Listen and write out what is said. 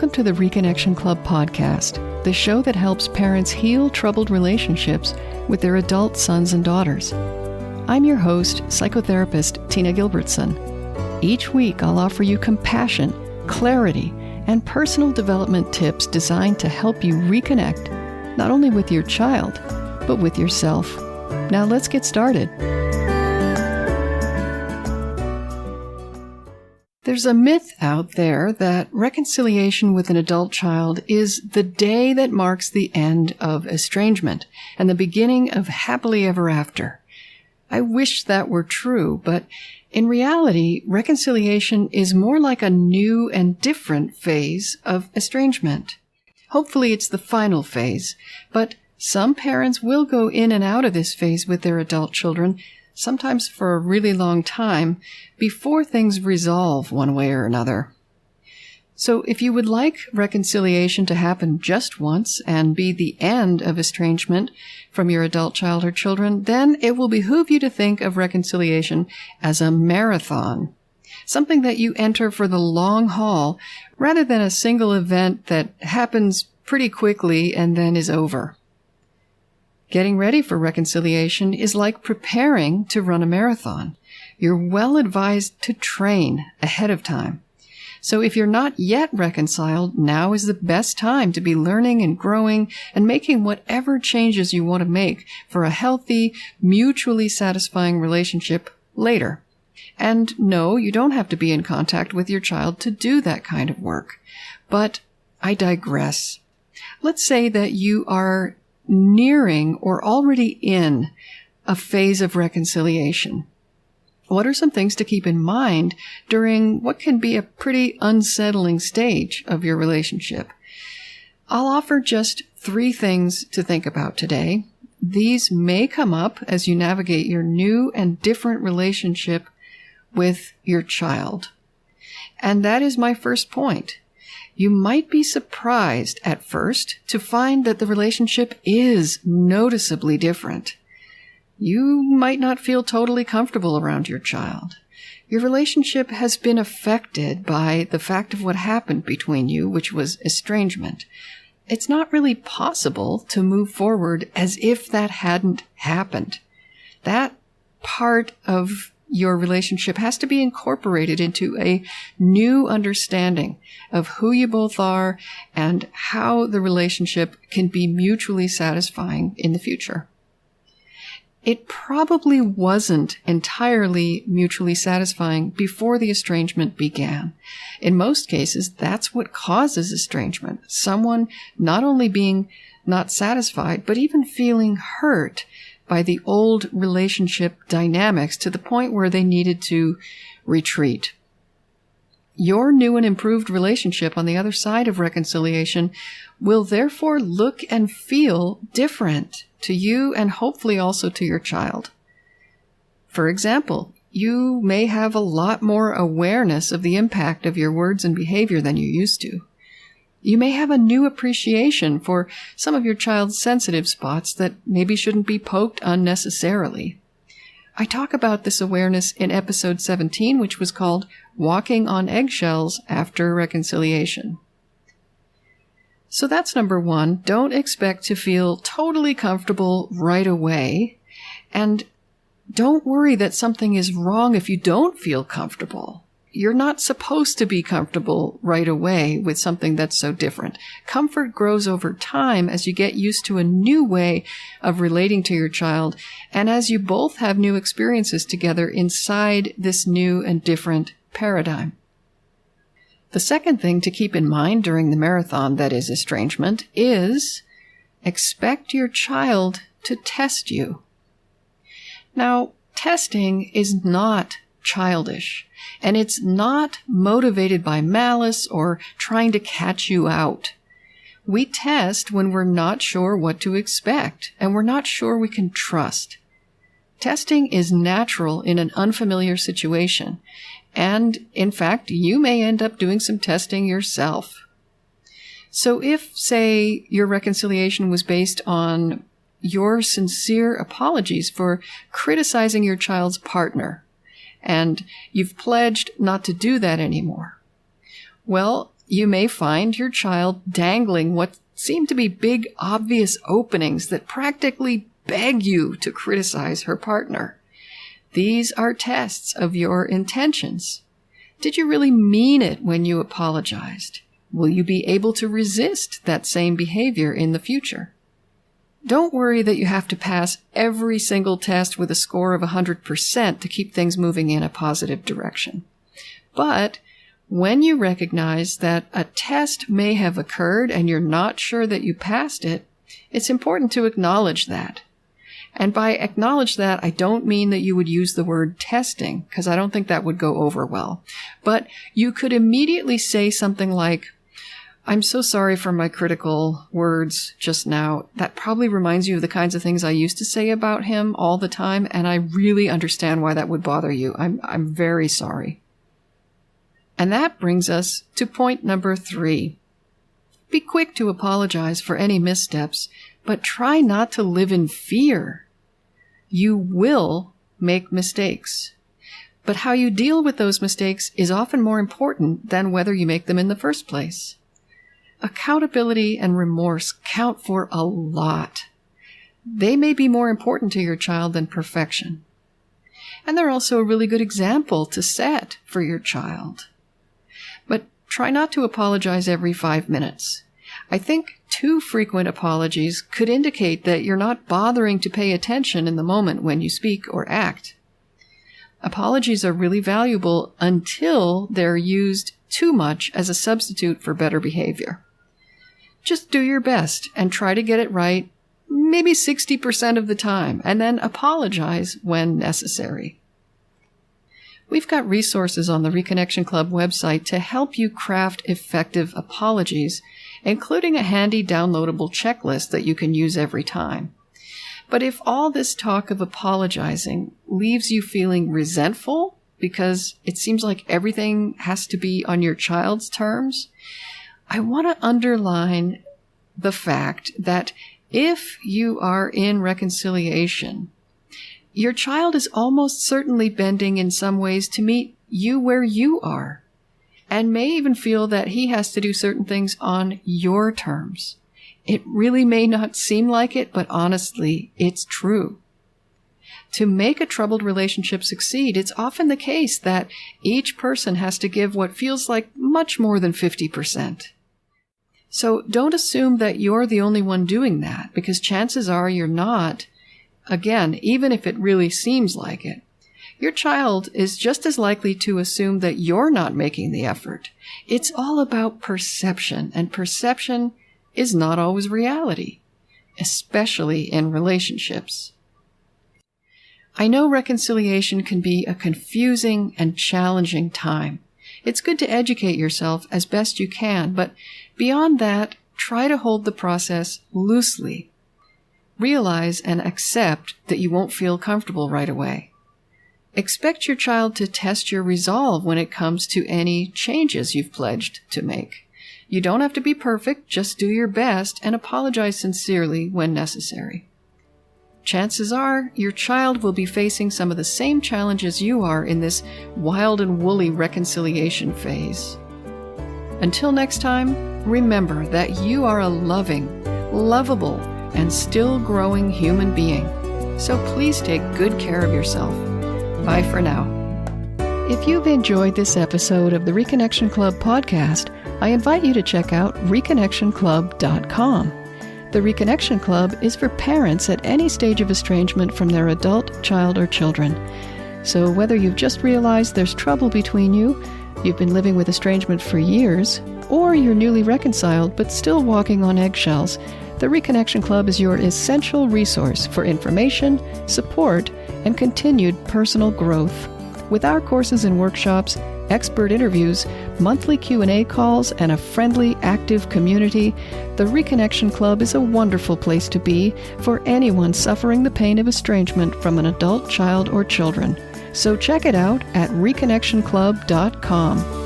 Welcome to the Reconnection Club podcast, the show that helps parents heal troubled relationships with their adult sons and daughters. I'm your host, psychotherapist Tina Gilbertson. Each week, I'll offer you compassion, clarity, and personal development tips designed to help you reconnect, not only with your child, but with yourself. Now let's get started. There's a myth out there that reconciliation with an adult child is the day that marks the end of estrangement and the beginning of happily ever after. I wish that were true, but in reality, reconciliation is more like a new and different phase of estrangement. Hopefully it's the final phase, but some parents will go in and out of this phase with their adult children, sometimes for a really long time, before things resolve one way or another. So if you would like reconciliation to happen just once and be the end of estrangement from your adult child or children, then it will behoove you to think of reconciliation as a marathon, something that you enter for the long haul rather than a single event that happens pretty quickly and then is over. Getting ready for reconciliation is like preparing to run a marathon. You're well advised to train ahead of time. So if you're not yet reconciled, now is the best time to be learning and growing and making whatever changes you want to make for a healthy, mutually satisfying relationship later. And no, you don't have to be in contact with your child to do that kind of work. But I digress. Let's say that you are nearing or already in a phase of reconciliation. What are some things to keep in mind during what can be a pretty unsettling stage of your relationship? I'll offer just 3 things to think about today. These may come up as you navigate your new and different relationship with your child. And that is my first point. You might be surprised at first to find that the relationship is noticeably different. You might not feel totally comfortable around your child. Your relationship has been affected by the fact of what happened between you, which was estrangement. It's not really possible to move forward as if that hadn't happened. That part of your relationship has to be incorporated into a new understanding of who you both are and how the relationship can be mutually satisfying in the future. It probably wasn't entirely mutually satisfying before the estrangement began. In most cases, that's what causes estrangement. Someone not only being not satisfied, but even feeling hurt by the old relationship dynamics to the point where they needed to retreat. Your new and improved relationship on the other side of reconciliation will therefore look and feel different to you and hopefully also to your child. For example, you may have a lot more awareness of the impact of your words and behavior than you used to. You may have a new appreciation for some of your child's sensitive spots that maybe shouldn't be poked unnecessarily. I talk about this awareness in episode 17, which was called Walking on Eggshells After Reconciliation. So that's number 1. Don't expect to feel totally comfortable right away. And don't worry that something is wrong if you don't feel comfortable. You're not supposed to be comfortable right away with something that's so different. Comfort grows over time as you get used to a new way of relating to your child and as you both have new experiences together inside this new and different paradigm. The second thing to keep in mind during the marathon that is estrangement is expect your child to test you. Now, testing is not childish, and it's not motivated by malice or trying to catch you out. We test when we're not sure what to expect, and we're not sure we can trust. Testing is natural in an unfamiliar situation, and in fact, you may end up doing some testing yourself. So if, say, your reconciliation was based on your sincere apologies for criticizing your child's partner, and you've pledged not to do that anymore. Well, You may find your child dangling what seem to be big, obvious openings that practically beg you to criticize her partner. These are tests of your intentions. Did you really mean it when you apologized? Will you be able to resist that same behavior in the future? Don't worry that you have to pass every single test with a score of 100% to keep things moving in a positive direction. But when you recognize that a test may have occurred and you're not sure that you passed it, it's important to acknowledge that. And by acknowledge that, I don't mean that you would use the word testing, because I don't think that would go over well. But you could immediately say something like, I'm so sorry for my critical words just now. That probably reminds you of the kinds of things I used to say about him all the time, and I really understand why that would bother you. I'm very sorry. And that brings us to point number 3. Be quick to apologize for any missteps, but try not to live in fear. You will make mistakes. But how you deal with those mistakes is often more important than whether you make them in the first place. Accountability and remorse count for a lot. They may be more important to your child than perfection. And they're also a really good example to set for your child. But try not to apologize every 5 minutes. I think too frequent apologies could indicate that you're not bothering to pay attention in the moment when you speak or act. Apologies are really valuable until they're used too much as a substitute for better behavior. Just do your best and try to get it right maybe 60% of the time, and then apologize when necessary. We've got resources on the Reconnection Club website to help you craft effective apologies, including a handy downloadable checklist that you can use every time. But if all this talk of apologizing leaves you feeling resentful because it seems like everything has to be on your child's terms, I want to underline the fact that if you are in reconciliation, your child is almost certainly bending in some ways to meet you where you are, and may even feel that he has to do certain things on your terms. It really may not seem like it, but honestly, it's true. To make a troubled relationship succeed, it's often the case that each person has to give what feels like much more than 50%. So don't assume that you're the only one doing that, because chances are you're not. Again, even if it really seems like it, your child is just as likely to assume that you're not making the effort. It's all about perception, and perception is not always reality, especially in relationships. I know reconciliation can be a confusing and challenging time. It's good to educate yourself as best you can, but beyond that, try to hold the process loosely. Realize and accept that you won't feel comfortable right away. Expect your child to test your resolve when it comes to any changes you've pledged to make. You don't have to be perfect, just do your best and apologize sincerely when necessary. Chances are your child will be facing some of the same challenges you are in this wild and woolly reconciliation phase. Until next time, remember that you are a loving, lovable, and still growing human being. So please take good care of yourself. Bye for now. If you've enjoyed this episode of the Reconnection Club podcast, I invite you to check out reconnectionclub.com. The Reconnection Club is for parents at any stage of estrangement from their adult, child, or children. So whether you've just realized there's trouble between you, you've been living with estrangement for years, or you're newly reconciled but still walking on eggshells, the Reconnection Club is your essential resource for information, support, and continued personal growth. With our courses and workshops, expert interviews, monthly Q&A calls, and a friendly, active community, the Reconnection Club is a wonderful place to be for anyone suffering the pain of estrangement from an adult, child, or children. So check it out at reconnectionclub.com.